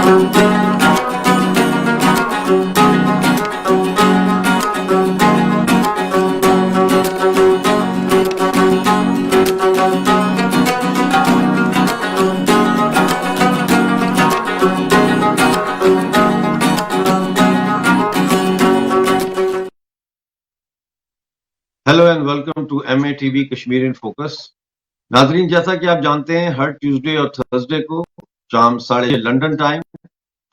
Hello and welcome to MATV Kashmir in focus. नाजरीन, जैसा कि आप जानते हैं, हर ट्यूसडे और थर्सडे को शाम 6:30 लंदन टाइम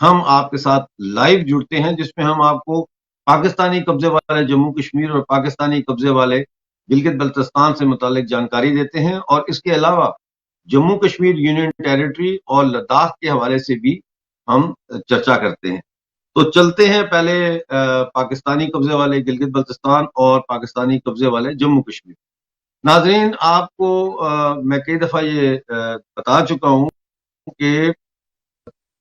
हम आपके साथ लाइव जुड़ते हैं, जिसमें हम आपको पाकिस्तानी कब्जे वाले जम्मू कश्मीर और पाकिस्तानी कब्जे वाले गिलगित बल्तिस्तान से मुतालिक जानकारी देते हैं, और इसके अलावा जम्मू कश्मीर यूनियन टेरिटरी और लद्दाख के हवाले से भी हम चर्चा करते हैं। तो चलते हैं पहले पाकिस्तानी कब्जे वाले गिलगित बल्तिस्तान और पाकिस्तानी कब्जे वाले जम्मू कश्मीर। नाजरीन, आपको मैं कई दफा ये बता चुका हूं कि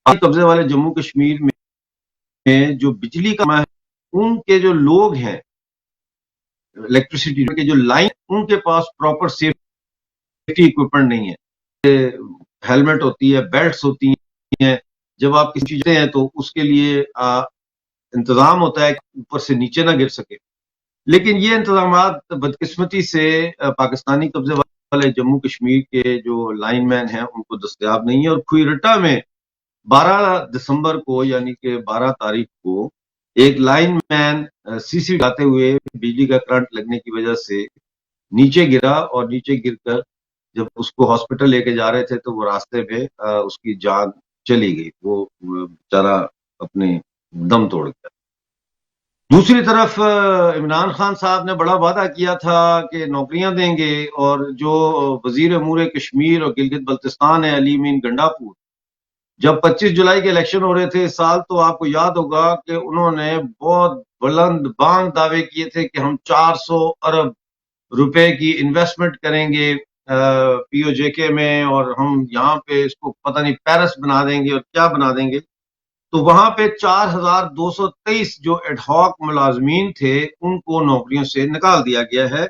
कब्जे वाले जम्मू कश्मीर में जो बिजली का है, उनके जो लोग हैं, इलेक्ट्रिसिटी के जो लाइन, उनके पास प्रॉपर सेफ्टी इक्विपमेंट नहीं है। हेलमेट होती है, बेल्ट्स होती हैं, जब आप किसी चीज हैं तो उसके लिए इंतजाम होता है कि ऊपर से नीचे ना गिर सके। लेकिन ये इंतजाम बदकिस्मती से पाकिस्तानी कब्जे वाले जम्मू कश्मीर के जो लाइनमैन हैं उनको दस्तयाब नहीं है। और खुईरटा में 12 दिसंबर को, यानी कि 12 तारीख को, एक लाइनमैन सीसी लगाते हुए बिजली का करंट लगने की वजह से नीचे गिरा, और नीचे गिरकर जब उसको हॉस्पिटल लेके जा रहे थे तो वो रास्ते में उसकी जान चली गई। वो बेचारा अपने दम तोड़ गया। दूसरी तरफ इमरान खान साहब ने बड़ा वादा किया था कि नौकरियां देंगे, और जो वजीर अमूर कश्मीर और गिलगित बल्तिस्तान है, अली मीन गंडापुर, जब 25 जुलाई के इलेक्शन हो रहे थे इस साल, तो आपको याद होगा कि उन्होंने बहुत बुलंद बांग दावे किए थे कि हम 400 अरब रुपए की इन्वेस्टमेंट करेंगे POJK में, और हम यहाँ पे इसको पता नहीं पेरिस बना देंगे और क्या बना देंगे। तो वहां पे 4223 जो एडहॉक मुलाजमीन थे उनको नौकरियों से निकाल दिया गया है,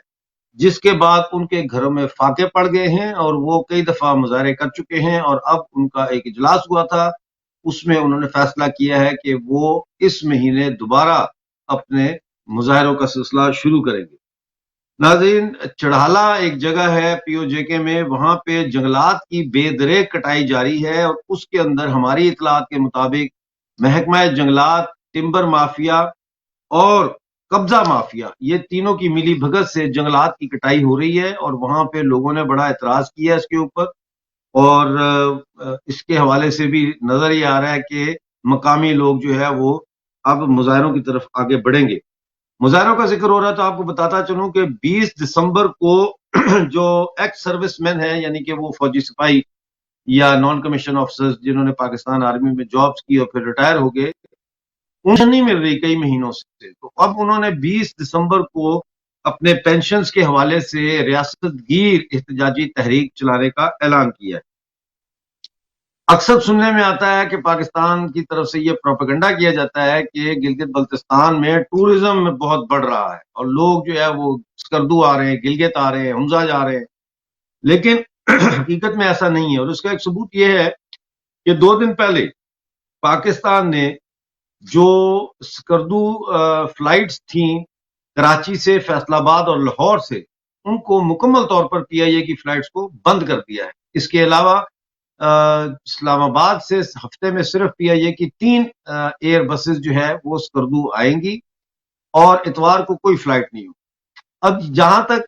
जिसके बाद उनके घरों में फाके पड़ गए हैं और वो कई दफा मुजाहरे कर चुके हैं। और अब उनका एक इजलास हुआ था, उसमें उन्होंने फैसला किया है कि वो इस महीने दोबारा अपने मुजाहरों का सिलसिला शुरू करेंगे। नाज़रीन, चढ़ाला एक जगह है POJK में, वहां पे जंगलात की बेदरेक कटाई जारी है, और उसके अंदर हमारी इतलात के मुताबिक महकमा जंगलात, टिम्बर माफिया और कब्जा माफिया, ये तीनों की मिली भगत से जंगलात की कटाई हो रही है। और वहां पे लोगों ने बड़ा एतराज किया इसके ऊपर, और इसके हवाले से भी नजर ये आ रहा है कि मकामी लोग जो है वो अब मुजाहरों की तरफ आगे बढ़ेंगे। मुजाहरों का जिक्र हो रहा है तो आपको बताता चलूं कि 20 दिसंबर को जो एक्स सर्विसमैन है, यानी कि वो फौजी सिपाही या नॉन कमीशन ऑफिसर्स जिन्होंने पाकिस्तान आर्मी में जॉब्स की और फिर रिटायर हो गए, उन्हें नहीं मिल रही कई महीनों से, तो अब उन्होंने 20 दिसंबर को अपने पेंशन्स के हवाले से रियासतगीर एहतजाजी तहरीक चलाने का ऐलान किया है। अक्सर सुनने में आता है कि पाकिस्तान की तरफ से ये प्रोपेगेंडा किया जाता है कि गिलगित बल्तिस्तान में टूरिज्म बहुत बढ़ रहा है और लोग जो है वो स्कर्दू आ रहे हैं, गिलगित आ रहे हैं, हमजा जा रहे हैं। लेकिन हकीकत में ऐसा नहीं है, और उसका एक सबूत ये है कि 2 दिन पहले पाकिस्तान ने जो स्कर्दू फ्लाइट्स थी कराची से, फैसलाबाद और लाहौर से, उनको मुकम्मल तौर पर PIA की फ्लाइट्स को बंद कर दिया है। इसके अलावा इस्लामाबाद से हफ्ते में सिर्फ PIA की 3 एयर बसेस जो है वो स्कर्दू आएंगी, और इतवार को कोई फ्लाइट नहीं हो। अब जहां तक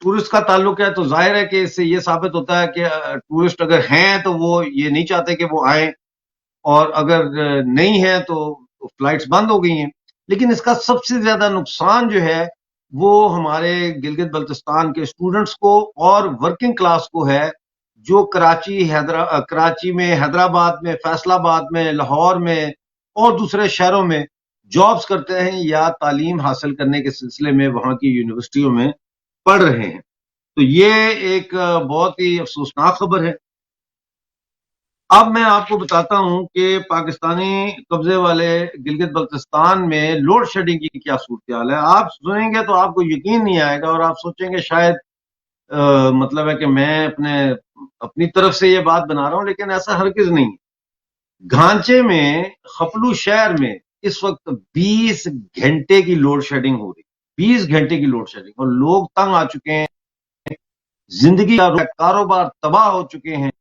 टूरिस्ट का ताल्लुक है, तो जाहिर है कि इससे ये साबित होता है कि टूरिस्ट अगर हैं तो वो ये नहीं चाहते कि वो आए, और अगर नहीं है तो फ्लाइट्स बंद हो गई हैं। लेकिन इसका सबसे ज्यादा नुकसान जो है वो हमारे गिलगित बल्तिस्तान के स्टूडेंट्स को और वर्किंग क्लास को है, जो कराची में, हैदराबाद में, फैसलाबाद में, लाहौर में और दूसरे शहरों में जॉब्स करते हैं या तालीम हासिल करने के सिलसिले में वहां की यूनिवर्सिटियों में पढ़ रहे हैं। तो ये एक बहुत ही अफसोसनाक खबर है। अब मैं आपको बताता हूं कि पाकिस्तानी कब्जे वाले गिलगित बल्तिस्तान में लोड शेडिंग की क्या सूरत हाल है। आप सुनेंगे तो आपको यकीन नहीं आएगा और आप सोचेंगे शायद मतलब है कि मैं अपनी तरफ से ये बात बना रहा हूं, लेकिन ऐसा हरगिज नहीं। घांचे में खपलू शहर में इस वक्त 20 घंटे की लोड शेडिंग हो रही, 20 घंटे की लोड शेडिंग, और लोग तंग आ चुके हैं, जिंदगी का कारोबार तबाह हो चुके हैं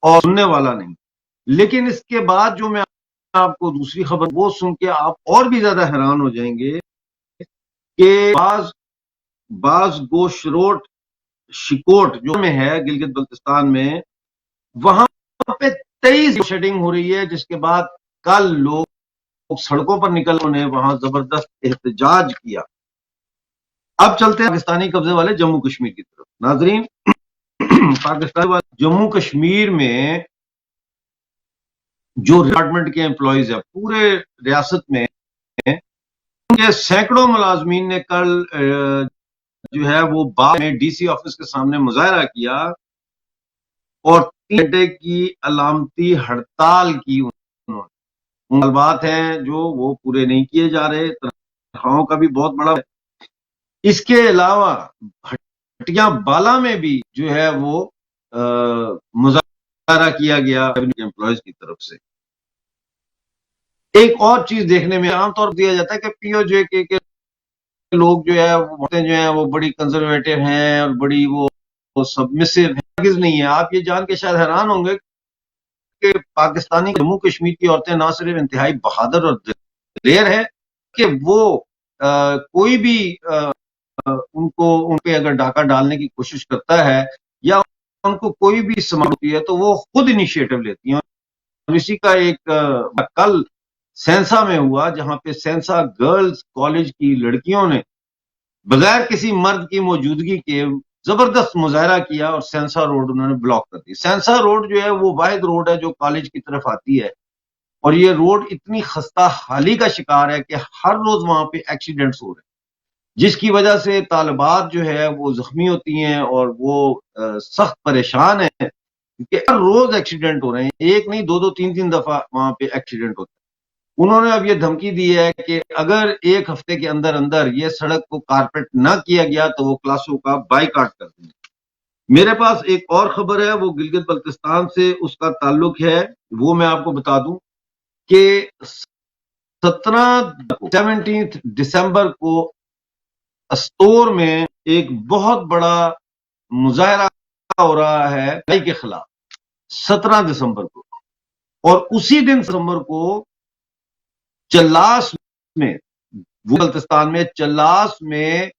और सुनने वाला नहीं। लेकिन इसके बाद जो मैं आपको दूसरी खबर वो सुन के आप और भी ज्यादा हैरान हो जाएंगे कि बाज गोशरोट शिकोट जो में है गिलगित बल्तिस्तान में, वहां पे 23 शेडिंग हो रही है, जिसके बाद कल लोग सड़कों पर निकल उन्हें वहां जबरदस्त एहतजाज किया। अब चलते हैं पाकिस्तानी कब्जे वाले जम्मू कश्मीर की तरफ। नाजरीन, पाकिस्तान वाले जम्मू कश्मीर में जो डिपार्टमेंट के एम्प्लॉयज है पूरे रियासत में, उनके सैकड़ों मुलाजमीन ने कल जो है वो बाद में डीसी ऑफिस के सामने मुजाहरा किया और 3 घंटे की अलामती हड़ताल की। उन्होंने तलबात हैं जो वो पूरे नहीं किए जा रहे, तनख्वाहों का भी बहुत बड़ा है। इसके अलावा हटिया बाला में भी जो है वो मुजाहरा किया गया एम्प्लॉयज की तरफ से। एक और चीज देखने में आमतौर पर दिया जाता है कि पीओजे के लोग जो है वो बड़ी कंजर्वेटिव हैं और बड़ी वो सबमिसिव है। नहीं है। आप ये जान के शायद हैरान होंगे कि पाकिस्तानी जम्मू कश्मीर की औरतें ना सिर्फ इंतहाई बहादुर और दिलेर है कि वो कोई भी उन पे अगर डाका डालने की कोशिश करता है या उनको कोई भी समस्या होती है तो वो खुद इनिशिएटिव लेती हैं। और इसी का एक कल सेंसा में हुआ, जहां पे सेंसा गर्ल्स कॉलेज की लड़कियों ने बगैर किसी मर्द की मौजूदगी के जबरदस्त मुजाहरा किया और सेंसा रोड उन्होंने ब्लॉक कर दी। सेंसा रोड जो है वो वाहिद रोड है जो कॉलेज की तरफ आती है, और ये रोड इतनी खस्ता हाली का शिकार है कि हर रोज वहां पे एक्सीडेंट्स हो रहे हैं, जिसकी वजह से तालिबात जो है वो जख्मी होती हैं और वो सख्त परेशान है क्योंकि हर रोज एक्सीडेंट हो रहे हैं, एक नहीं दो दो तीन तीन दफा वहां पे एक्सीडेंट होते हैं। उन्होंने अब ये धमकी दी है कि अगर एक हफ्ते के अंदर अंदर ये सड़क को कारपेट न किया गया तो वो क्लासों का बाइकाट कर देंगे। मेरे पास एक और खबर है, वो गिलगित बल्तिस्तान से उसका ताल्लुक है, वो मैं आपको बता दूं कि 17 दिसंबर को अस्तोर में एक बहुत बड़ा मुजाहरा हो रहा है के खिलाफ, 17 दिसंबर को। और उसी दिन दिसंबर को चल्लास में, वो बल्तिस्तान में चल्लास में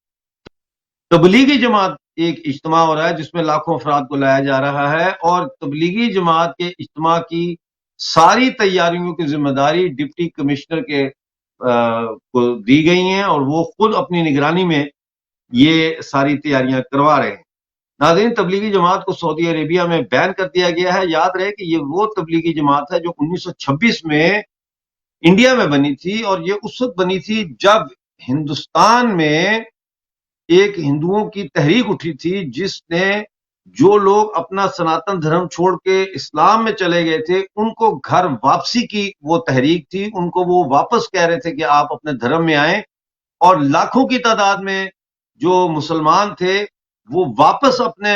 तबलीगी जमात एक इज्तिमा हो रहा है जिसमें लाखों अफराद को लाया जा रहा है, और तबलीगी जमात के इज्तिमा की सारी तैयारियों की जिम्मेदारी डिप्टी कमिश्नर के को दी गई हैं और वो खुद अपनी निगरानी में ये सारी तैयारियां करवा रहे हैं। नाज़रीन, तबलीगी जमात को सऊदी अरेबिया में बैन कर दिया गया है। याद रहे कि ये वो तबलीगी जमात है जो 1926 में इंडिया में बनी थी, और ये उस वक्त बनी थी जब हिंदुस्तान में एक हिंदुओं की तहरीक उठी थी, जिसने जो लोग अपना सनातन धर्म छोड़ के इस्लाम में चले गए थे उनको घर वापसी की वो तहरीक थी। उनको वो वापस कह रहे थे कि आप अपने धर्म में आए, और लाखों की तादाद में जो मुसलमान थे वो वापस अपने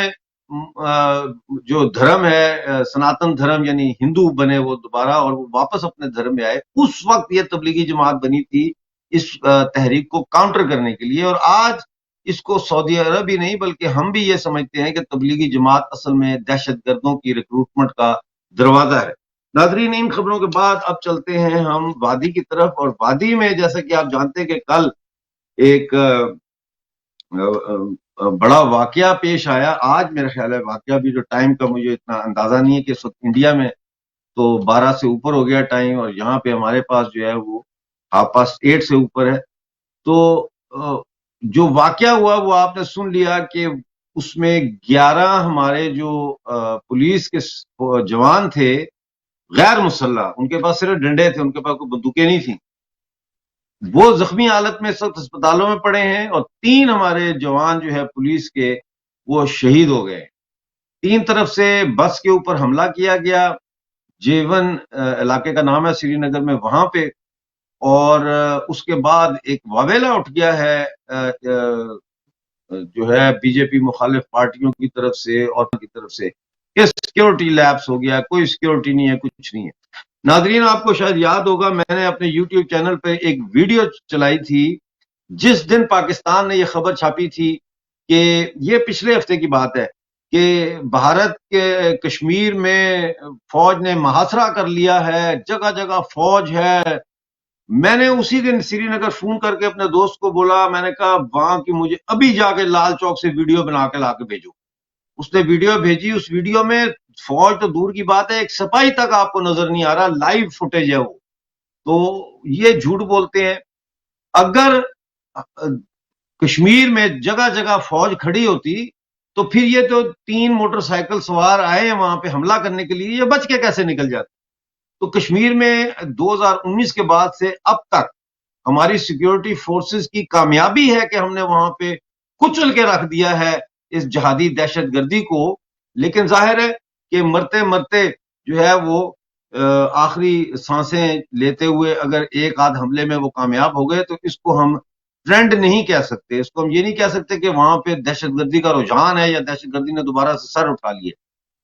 जो धर्म है सनातन धर्म यानी हिंदू बने वो दोबारा, और वो वापस अपने धर्म में आए। उस वक्त ये तबलीगी जमात बनी थी इस तहरीक को काउंटर करने के लिए, और आज इसको सऊदी अरब ही नहीं बल्कि हम भी ये समझते हैं कि तबलीगी जमात असल में दहशतगर्दों की रिक्रूटमेंट का दरवाजा है। नाजरीन, इन खबरों के बाद अब चलते हैं हम वादी की तरफ, और वादी में जैसा कि आप जानते हैं कि कल एक बड़ा वाकया पेश आया। आज मेरा ख्याल है वाकया भी, जो टाइम का मुझे इतना अंदाजा नहीं है कि इस वक्त इंडिया में तो 12 से ऊपर हो गया टाइम, और यहाँ पे हमारे पास जो है वो 8:30 से ऊपर है। तो जो वाकया हुआ वो आपने सुन लिया कि उसमें 11 हमारे जो पुलिस के जवान थे गैर मुसल्लह, उनके पास सिर्फ डंडे थे, उनके पास कोई बंदूकें नहीं थी, वो जख्मी हालत में सब अस्पतालों में पड़े हैं, और 3 हमारे जवान जो है पुलिस के वो शहीद हो गए। 3 तरफ से बस के ऊपर हमला किया गया, जेवन इलाके का नाम है श्रीनगर में, वहां पे, और उसके बाद एक वावेला उठ गया है जो है बीजेपी मुखालिफ पार्टियों की तरफ से और की तरफ से कि सिक्योरिटी लैप्स हो गया, कोई सिक्योरिटी नहीं है, कुछ नहीं है। नादरीन, आपको शायद याद होगा, मैंने अपने यूट्यूब चैनल पे एक वीडियो चलाई थी जिस दिन पाकिस्तान ने यह खबर छापी थी कि ये पिछले हफ्ते की बात है कि भारत के कश्मीर में फौज ने मुहासरा कर लिया है, जगह जगह फौज है। मैंने उसी दिन श्रीनगर फोन करके अपने दोस्त को बोला, मैंने कहा वहां की मुझे अभी जाके लाल चौक से वीडियो बना के लाके भेजो। उसने वीडियो भेजी, उस वीडियो में फौज तो दूर की बात है, एक सिपाही तक आपको नजर नहीं आ रहा, लाइव फुटेज है वो। तो ये झूठ बोलते हैं। अगर कश्मीर में जगह जगह फौज खड़ी होती तो फिर ये तो 3 मोटरसाइकिल सवार आए हैं वहां पे हमला करने के लिए, ये बच के कैसे निकल जाते? तो कश्मीर में 2019 के बाद से अब तक हमारी सिक्योरिटी फोर्सेस की कामयाबी है कि हमने वहां पे कुचल के रख दिया है इस जहादी दहशतगर्दी को। लेकिन जाहिर है कि मरते मरते जो है वो आखिरी सांसें लेते हुए अगर एक आध हमले में वो कामयाब हो गए तो इसको हम ट्रेंड नहीं कह सकते। इसको हम ये नहीं कह सकते कि वहां पे दहशतगर्दी का रुझान है या दहशतगर्दी ने दोबारा से सर उठा लिया।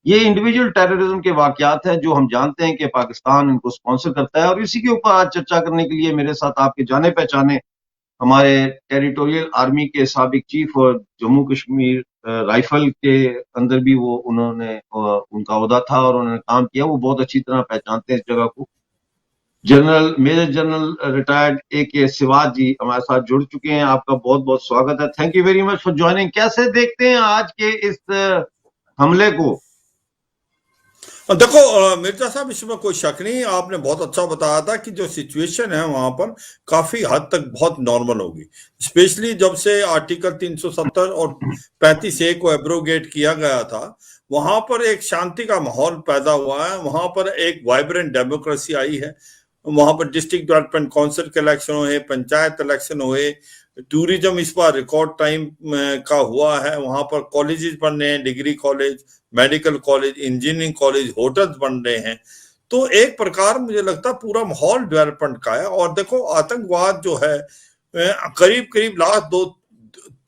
ये इंडिविजुअल टेररिज्म के वाकयात हैं जो हम जानते हैं कि पाकिस्तान इनको स्पॉन्सर करता है। और इसी के ऊपर आज चर्चा करने के लिए मेरे साथ आपके जाने पहचाने हमारे टेरिटोरियल आर्मी के साबिक चीफ और जम्मू कश्मीर राइफल के अंदर भी वो उन्होंने उनका ओहदा था और उन्होंने काम किया, वो बहुत अच्छी तरह पहचानते हैं इस जगह को। General major general retired AK Siwach ji हमारे साथ जुड़ चुके हैं। आपका बहुत बहुत स्वागत है। Thank you very much for joining. कैसे देखते हैं आज के इस हमले को? देखो मिर्जा साहब, इसमें कोई शक नहीं, आपने बहुत अच्छा बताया था कि जो सिचुएशन है वहां पर काफी हद तक बहुत नॉर्मल होगी, स्पेशली जब से आर्टिकल 370 और 35A को एब्रोगेट किया गया था। वहां पर एक शांति का माहौल पैदा हुआ है, वहां पर एक वाइब्रेंट डेमोक्रेसी आई है, वहां पर डिस्ट्रिक्ट डेवलपमेंट काउंसिल के इलेक्शन हुए, पंचायत इलेक्शन हुए, टूरिज्म इस बार रिकॉर्ड टाइम का हुआ है, वहां पर कॉलेजेस बन रहे हैं, degree college, medical college, engineering college, hotels बन रहे हैं। तो एक प्रकार मुझे लगता है पूरा माहौल डेवलपमेंट का है। और देखो आतंकवाद जो है करीब करीब लास्ट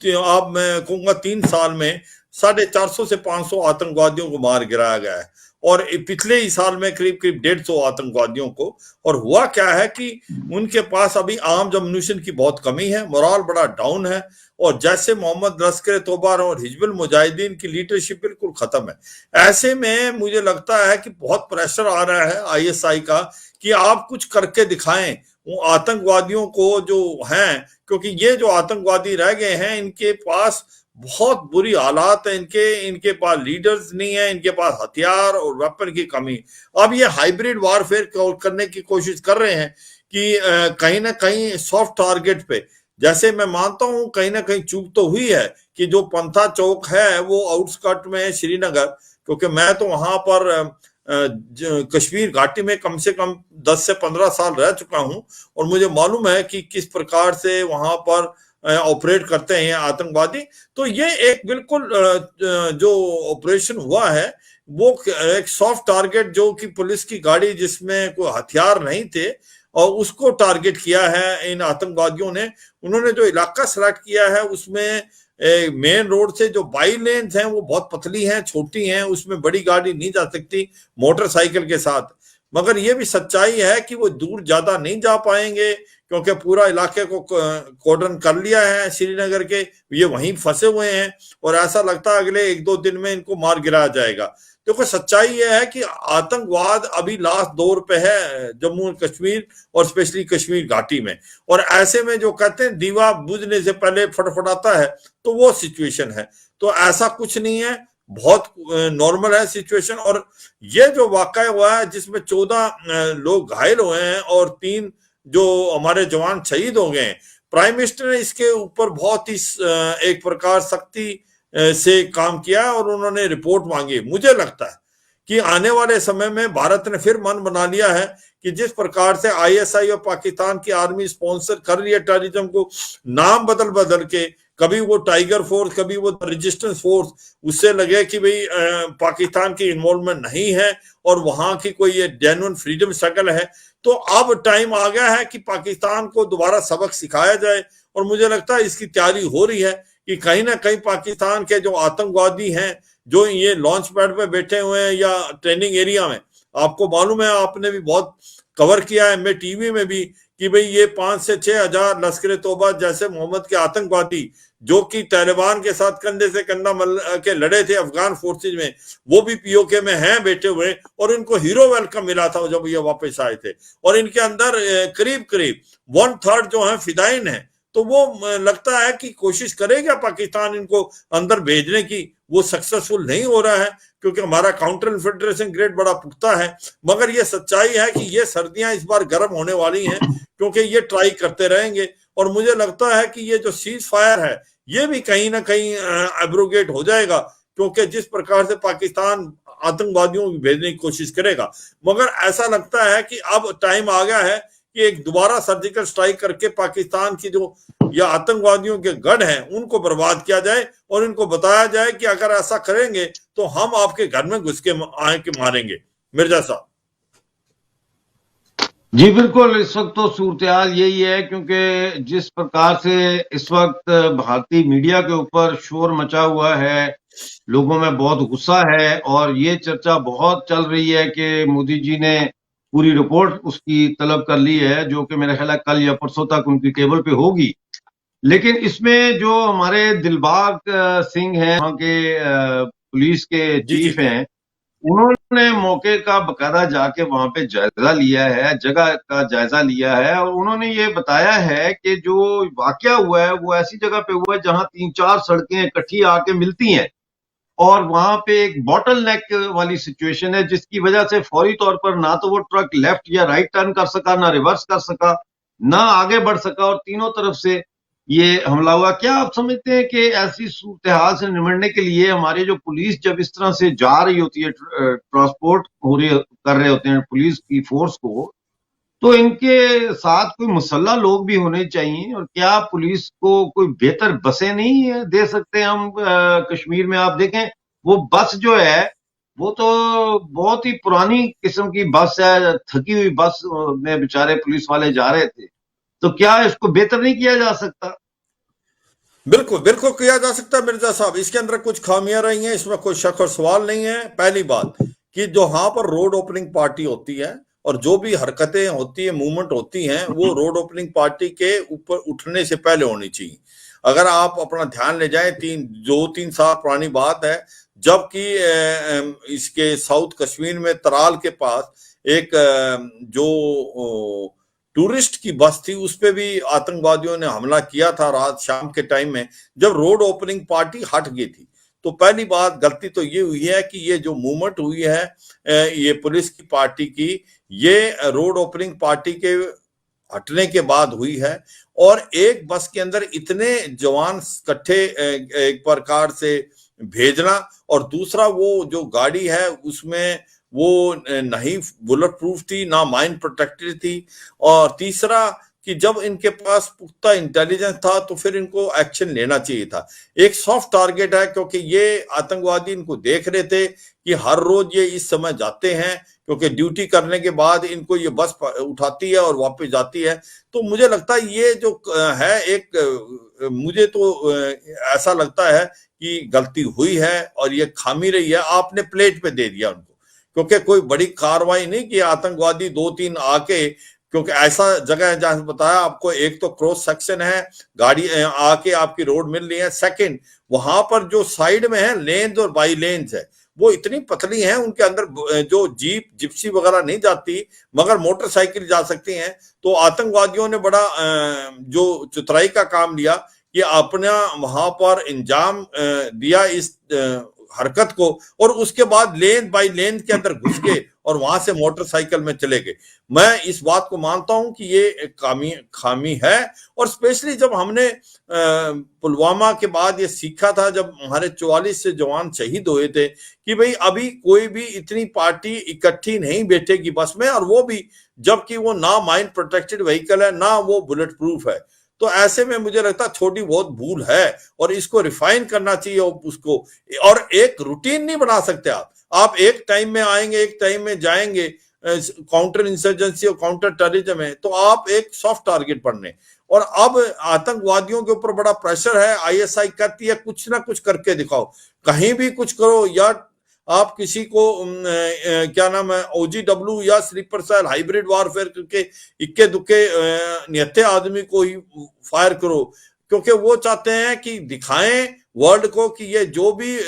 आप मैं कहूंगा 3 साल में 450 से 500 आतंकवादियों को मार गिराया गया है, और पिछले ही साल में करीब करीब 150 आतंकवादियों को। और हुआ क्या है कि उनके पास अभी आर्म्स अम्यूनिशन की बहुत कमी है, मोरल बड़ा डाउन है, और जैसे मोहम्मद लश्कर तोबा और हिजबुल मुजाहिदीन की लीडरशिप बिल्कुल खत्म है। ऐसे में मुझे लगता है कि बहुत प्रेशर आ रहा है ISI का कि आप कुछ करके दिखाएं वो आतंकवादियों को जो हैं, क्योंकि ये जो आतंकवादी रह गए हैं इनके पास बहुत बुरी हालात है, इनके पास लीडर्स नहीं है, इनके पास हथियार और वेपन की कमी। अब ये हाइब्रिड वारफेयर करने की कोशिश कर रहे हैं कि कहीं ना कहीं सॉफ्ट टारगेट पे, जैसे मैं मानता हूं कहीं ना कहीं चूक तो हुई है कि जो पंथा चौक है वो आउटस्कर्ट में है श्रीनगर, क्योंकि मैं तो वहां पर कश्मीर घाटी में कम से कम 10 से 15 साल रह चुका हूं, और मुझे मालूम है कि किस प्रकार से वहां पर ऑपरेट करते हैं आतंकवादी। तो ये एक बिल्कुल जो ऑपरेशन हुआ है वो एक सॉफ्ट टारगेट, जो कि पुलिस की गाड़ी जिसमें कोई हथियार नहीं थे और उसको टारगेट किया है इन आतंकवादियों ने। उन्होंने जो इलाका सेलेक्ट किया है उसमें मेन रोड से जो बाई लेन्स हैं वो बहुत पतली हैं, छोटी हैं, उसमें बड़ी गाड़ी नहीं जा सकती मोटरसाइकिल के साथ। मगर ये भी सच्चाई है कि वो दूर ज्यादा नहीं जा पाएंगे, क्योंकि पूरा इलाके को कॉर्डन कर लिया है श्रीनगर के, ये वहीं फंसे हुए हैं, और ऐसा लगता है अगले 1-2 दिन में इनको मार गिराया जाएगा। देखो सच्चाई यह है कि आतंकवाद अभी लास्ट दौर पे है जम्मू कश्मीर और स्पेशली कश्मीर घाटी में, और ऐसे में जो कहते हैं दीवा बुझने से पहले फटफटाता है, तो वो सिचुएशन है। तो ऐसा कुछ नहीं है, बहुत नॉर्मल है सिचुएशन। और ये जो वाकया हुआ है जिसमें 14 लोग घायल हुए हैं और 3 जो हमारे जवान शहीद हो गए, प्राइम मिनिस्टर ने इसके ऊपर बहुत ही एक प्रकार सख्ती से काम किया और उन्होंने रिपोर्ट मांगी। मुझे लगता है कि आने वाले समय में भारत ने फिर मन बना लिया है कि जिस प्रकार से ISI और पाकिस्तान की आर्मी स्पॉन्सर कर रही है टेररिज्म को, नाम बदल बदल के, कभी वो टाइगर फोर्स, कभी वो रेजिस्टेंस फोर्स, उससे लगे कि भाई पाकिस्तान की इन्वॉल्वमेंट नहीं है और वहां की कोई ये जेन्युइन फ्रीडम स्ट्रगल है। तो अब टाइम आ गया है कि पाकिस्तान को दोबारा सबक सिखाया जाए, और मुझे लगता है इसकी तैयारी हो रही है। कि कहीं ना कहीं पाकिस्तान के जो आतंकवादी हैं जो ये लॉन्च पैड पे बैठे हुए हैं या ट्रेनिंग एरिया में, आपको मालूम है, आपने भी बहुत कवर किया है, मैं टीवी में भी, कि भाई ये 5 से 6 हजार लश्कर तौबा जैसे मोहम्मद के आतंकवादी जो कि तालिबान के साथ कंधे से कंधा मिल के लड़े थे अफगान फोर्सेज में, वो भी पीओके में हैं बैठे हुए, और इनको हीरो वेलकम मिला था जब ये वापस आए थे। और इनके अंदर करीब करीब 1/3 जो है फिदाइन है। तो वो लगता है कि कोशिश करेगा पाकिस्तान इनको अंदर भेजने की, वो सक्सेसफुल नहीं हो रहा है क्योंकि हमारा काउंटर इन्फिल्ट्रेशन ग्रेड बड़ा पुख्ता है। मगर ये सच्चाई है कि ये सर्दियां इस बार गर्म होने वाली हैं क्योंकि ये ट्राई करते रहेंगे। और मुझे लगता है कि ये जो सीज फायर है ये भी कहीं ना कहीं एब्रोगेट हो जाएगा, क्योंकि जिस प्रकार से पाकिस्तान आतंकवादियों को भेजने की कोशिश करेगा, मगर ऐसा लगता है कि अब टाइम आ गया है कि एक दोबारा सर्जिकल स्ट्राइक करके पाकिस्तान की जो या आतंकवादियों के गढ़ हैं उनको बर्बाद किया जाए और इनको बताया जाए कि अगर ऐसा करेंगे तो हम आपके घर में घुस के आए के मारेंगे। मिर्जा साहब जी बिल्कुल, इस वक्त तो सूरत-ए-हाल यही है क्योंकि जिस प्रकार से इस वक्त भारतीय मीडिया के ऊपर शोर मचा हुआ है, लोगों में बहुत गुस्सा है और ये चर्चा बहुत चल रही है कि मोदी जी ने पूरी रिपोर्ट उसकी तलब कर ली है, जो कि मेरा ख्याल है कल या परसों तक उनकी टेबल पे होगी। लेकिन इसमें जो हमारे दिलबाग सिंह हैं, वहाँ के पुलिस के जी जी चीफ हैं, उन्होंने मौके का बकायदा जाके वहां पे जायजा लिया है, जगह का जायजा लिया है और उन्होंने ये बताया है कि जो वाकया हुआ है वो ऐसी जगह पे हुआ है जहां 3-4 सड़कें इकट्ठी आके मिलती हैं और वहां पे एक बॉटल नेक वाली सिचुएशन है जिसकी वजह से फौरी तौर पर ना तो वो ट्रक लेफ्ट या राइट टर्न कर सका, ना रिवर्स कर सका, ना आगे बढ़ सका और तीनों तरफ से ये हमला हुआ। क्या आप समझते हैं कि ऐसी सूरत-ए-हाल से निपटने के लिए हमारी जो पुलिस जब इस तरह से जा रही होती है, ट्रांसपोर्ट कर रहे होते हैं पुलिस की फोर्स को, तो इनके साथ कोई मुसल्लह लोग भी होने चाहिए? और क्या पुलिस को कोई बेहतर बसें नहीं दे सकते हम? कश्मीर में आप देखें वो बस जो है वो तो बहुत ही पुरानी किस्म की बस है, थकी हुई बस में बेचारे पुलिस वाले जा रहे थे। तो क्या इसको बेहतर नहीं किया जा सकता? बिल्कुल बिल्कुल किया जा सकता है मिर्जा साहब, इसके अंदर कुछ खामियां रही हैं, इसमें कोई शक और सवाल नहीं है। पहली बात कि जो यहाँ पर रोड ओपनिंग पार्टी होती है और जो भी हरकतें होती है, मूवमेंट होती हैं, वो रोड ओपनिंग पार्टी के ऊपर उठने से पहले होनी चाहिए। अगर आप अपना ध्यान ले जाएं, 3 साल पुरानी बात है, जबकि इसके साउथ कश्मीर में तराल के पास एक जो टूरिस्ट की बस थी उस पे भी आतंकवादियों ने हमला किया था रात शाम के टाइम में, जब रोड ओपनिंग पार्टी हट गई थी। तो पहली बात गलती तो ये हुई है कि ये जो मूवमेंट हुई है ये पुलिस की पार्टी की, ये रोड ओपनिंग पार्टी के हटने के बाद हुई है। और एक बस के अंदर इतने जवान इकट्ठे एक प्रकार से भेजना, और दूसरा वो जो गाड़ी है उसमें वो नहीं बुलेट प्रूफ थी, ना माइन प्रोटेक्टेड थी, और तीसरा कि जब इनके पास पुख्ता इंटेलिजेंस था तो फिर इनको एक्शन लेना चाहिए था। एक सॉफ्ट टारगेट है क्योंकि ये आतंकवादी इनको देख रहे थे कि हर रोज ये इस समय जाते हैं, क्योंकि ड्यूटी करने के बाद इनको ये बस उठाती है और वापस जाती है। तो मुझे लगता है ये जो है एक, मुझे तो ऐसा लगता है कि गलती हुई है और ये खामी रही है, आपने प्लेट पे दे दिया उनको, क्योंकि कोई बड़ी कार्रवाई नहीं कि आतंकवादी 2-3 आके, क्योंकि ऐसा जगह है जहां बताया आपको, एक तो क्रॉस सेक्शन है, गाड़ी आके आपकी रोड मिल रही है, सेकंड वहां पर जो साइड में है लेन्स और बाई लेन्स है वो इतनी पतली हैं, उनके अंदर जो जीप जिप्सी वगैरह नहीं जाती मगर मोटरसाइकिल जा सकती हैं। तो आतंकवादियों ने बड़ा जो चतुराई का काम लिया कि अपना वहां पर इंजाम दिया इस हरकत को, और उसके बाद लेन बाई लेन के अंदर घुस के और वहां से मोटरसाइकिल में चले गए। मैं इस बात को मानता हूं कि ये खामी है, और स्पेशली जब हमने पुलवामा के बाद ये सीखा था, जब हमारे 44 से जवान शहीद हुए थे, कि भाई अभी कोई भी इतनी पार्टी इकट्ठी नहीं बैठेगी बस में, और वो भी जबकि वो ना माइंड प्रोटेक्टेड व्हीकल है ना वो बुलेट प्रूफ है। तो ऐसे में मुझे लगता है छोटी बहुत भूल है और इसको रिफाइन करना चाहिए उसको, और एक रूटीन नहीं बना सकते आप एक टाइम में आएंगे एक टाइम में जाएंगे। काउंटर इंसर्जेंसी और काउंटर टेररिज्म है, तो आप एक सॉफ्ट टारगेट बनने। और अब आतंकवादियों के ऊपर बड़ा प्रेशर है, आईएसआई कहती है कुछ ना कुछ करके दिखाओ, कहीं भी कुछ करो, या आप किसी को क्या नाम है OGW या स्लीपर सेल हाइब्रिड वारफेयर करके इक्के दुक्के निहत्थे आदमी को ही फायर करो, क्योंकि वो चाहते हैं कि दिखाएं वर्ल्ड को कि ये जो भी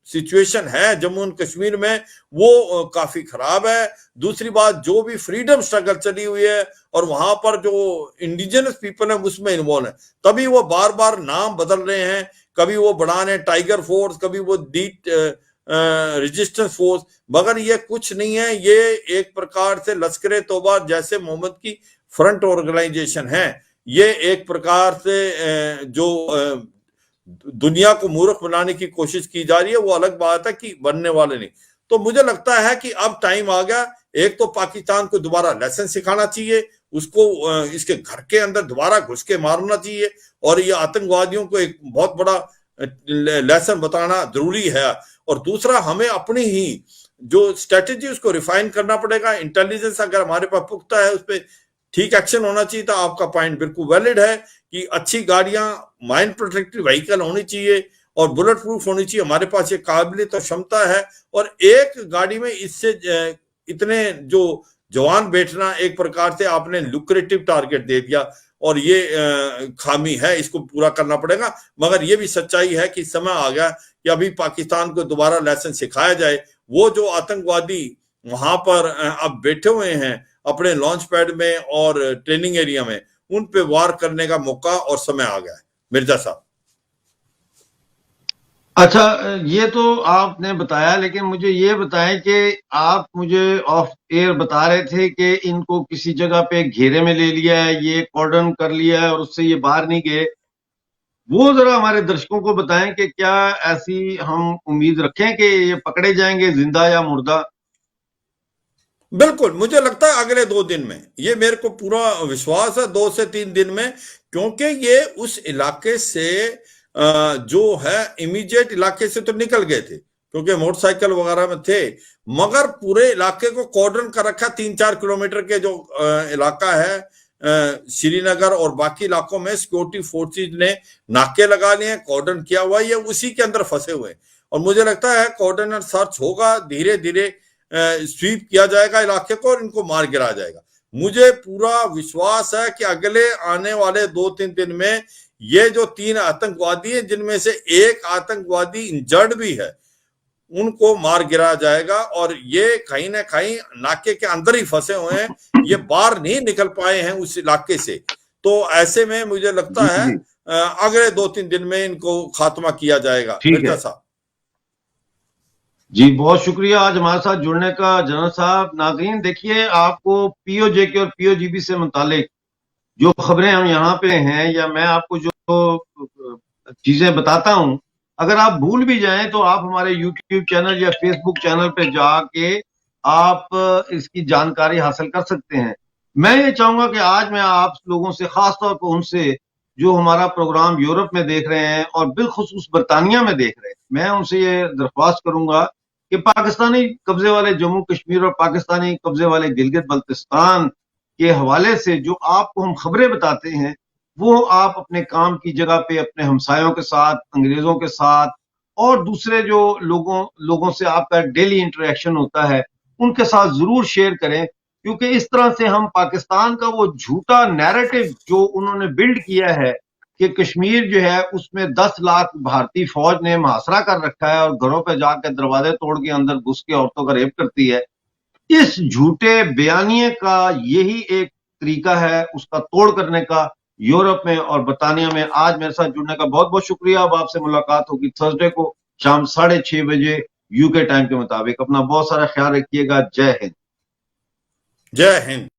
सिचुएशन है जम्मू एंड कश्मीर में वो काफी खराब है। दूसरी बात, जो भी फ्रीडम स्ट्रगल चली हुई है और वहां पर जो इंडिजिनस पीपल है उसमें इन्वॉल्व है, तभी वो बार बार नाम बदल रहे हैं, कभी वो बढ़ा रहे हैं टाइगर फोर्स, कभी वो डीट रेजिस्टेंस फोर्स, मगर ये कुछ नहीं है, ये एक प्रकार से लश्कर तौबा जैसे मोहम्मद की फ्रंट ऑर्गेनाइजेशन है। ये एक प्रकार से जो दुनिया को मूर्ख बनाने की कोशिश की जा रही है, वो अलग बात है कि बनने वाले नहीं। तो मुझे लगता है कि अब टाइम आ गया, एक तो पाकिस्तान को दोबारा लेसन सिखाना चाहिए, उसको इसके घर के अंदर दोबारा घुस के मारना चाहिए, और ये आतंकवादियों को एक बहुत बड़ा लेसन बताना जरूरी है। और दूसरा, हमें अपनी ही जो स्ट्रेटेजी उसको रिफाइन करना पड़ेगा। इंटेलिजेंस अगर हमारे पास पुख्ता है, उस पर ठीक एक्शन होना चाहिए। था आपका पॉइंट बिल्कुल वैलिड है कि अच्छी गाड़ियां, माइंड प्रोटेक्टेड व्हीकल होनी चाहिए और बुलेट प्रूफ होनी चाहिए। हमारे पास ये काबिलियत और क्षमता है, और एक गाड़ी में इससे इतने जो जवान बैठना एक प्रकार से आपने लुक्रेटिव टारगेट दे दिया, और ये खामी है, इसको पूरा करना पड़ेगा। मगर ये भी सच्चाई है कि समय आ गया कि अभी पाकिस्तान को दोबारा लेसन सिखाया जाए। वो जो आतंकवादी वहां पर अब बैठे हुए हैं अपने लॉन्च पैड में और ट्रेनिंग एरिया में, उन पे वार करने का मौका और समय आ गया है। मिर्जा साहब, अच्छा, ये तो आपने बताया, लेकिन मुझे ये बताएं कि आप मुझे ऑफ एयर बता रहे थे कि इनको किसी जगह पे घेरे में ले लिया है, ये कॉर्डन कर लिया है और उससे ये बाहर नहीं गए। वो जरा हमारे दर्शकों को बताएं कि क्या ऐसी हम उम्मीद रखें कि ये पकड़े जाएंगे जिंदा या मुर्दा? बिल्कुल, मुझे लगता है अगले 2 दिन में, ये मेरे को पूरा विश्वास है, 2 से 3 दिन में, क्योंकि ये उस इलाके से जो है इमीडिएट इलाके से तो निकल गए थे, क्योंकि मोटरसाइकिल वगैरह में थे, मगर पूरे इलाके को कॉर्डन कर रखा। 3-4 किलोमीटर के जो इलाका है श्रीनगर और बाकी इलाकों में सिक्योरिटी फोर्सेज ने नाके लगा लिए हैं, कॉर्डन किया हुआ है, ये उसी के अंदर फंसे हुए हैं। और मुझे लगता है कॉर्डन सर्च होगा, धीरे धीरे स्वीप किया जाएगा इलाके को और इनको मार गिरा जाएगा। मुझे पूरा विश्वास है कि अगले आने वाले 2-3 दिन में ये जो 3 आतंकवादी हैं, जिनमें से एक आतंकवादी इंजर्ड भी है, उनको मार गिरा जाएगा। और ये कहीं ना कहीं नाके के अंदर ही फंसे हुए हैं, ये बाहर नहीं निकल पाए हैं उस इलाके से। तो ऐसे में मुझे लगता है अगले 2-3 दिन में इनको खात्मा किया जाएगा। मिर्जा साहब जी, बहुत शुक्रिया आज हमारे साथ जुड़ने का जनरल साहब। नाज़रीन, देखिए, आपको पीओजेके और पीओजीबी से मुतालिक जो खबरें हम यहाँ पे हैं, या मैं आपको जो चीजें बताता हूँ, अगर आप भूल भी जाएं तो आप हमारे यूट्यूब चैनल या फेसबुक चैनल पे जाके आप इसकी जानकारी हासिल कर सकते हैं। मैं ये चाहूंगा कि आज मैं आप लोगों से, खासतौर पर उनसे जो हमारा प्रोग्राम यूरोप में देख रहे हैं और बिलखुसूस बरतानिया में देख रहे हैं, मैं उनसे ये दरख्वास्त करूंगा कि पाकिस्तानी कब्जे वाले जम्मू कश्मीर और पाकिस्तानी कब्जे वाले गिलगित बल्तिस्तान के हवाले से जो आपको हम खबरें बताते हैं, वो आप अपने काम की जगह पे अपने हमसायों के साथ, अंग्रेजों के साथ और दूसरे जो लोगों से आपका डेली इंटरेक्शन होता है, उनके साथ जरूर शेयर करें, क्योंकि इस तरह से हम पाकिस्तान का वो झूठा नैरेटिव जो उन्होंने बिल्ड किया है कि कश्मीर जो है उसमें 10 लाख भारतीय फौज ने मुहासरा कर रखा है और घरों पे जाकर दरवाजे तोड़ के अंदर घुस के औरतों का रेप करती है, इस झूठे बयानिए का यही एक तरीका है उसका तोड़ करने का यूरोप में और बरतानिया में। आज मेरे साथ जुड़ने का बहुत बहुत शुक्रिया। अब आपसे मुलाकात होगी थर्सडे को शाम 6:30 बजे यूके टाइम के मुताबिक। अपना बहुत सारा ख्याल रखिएगा। जय हिंद। जय हिंद।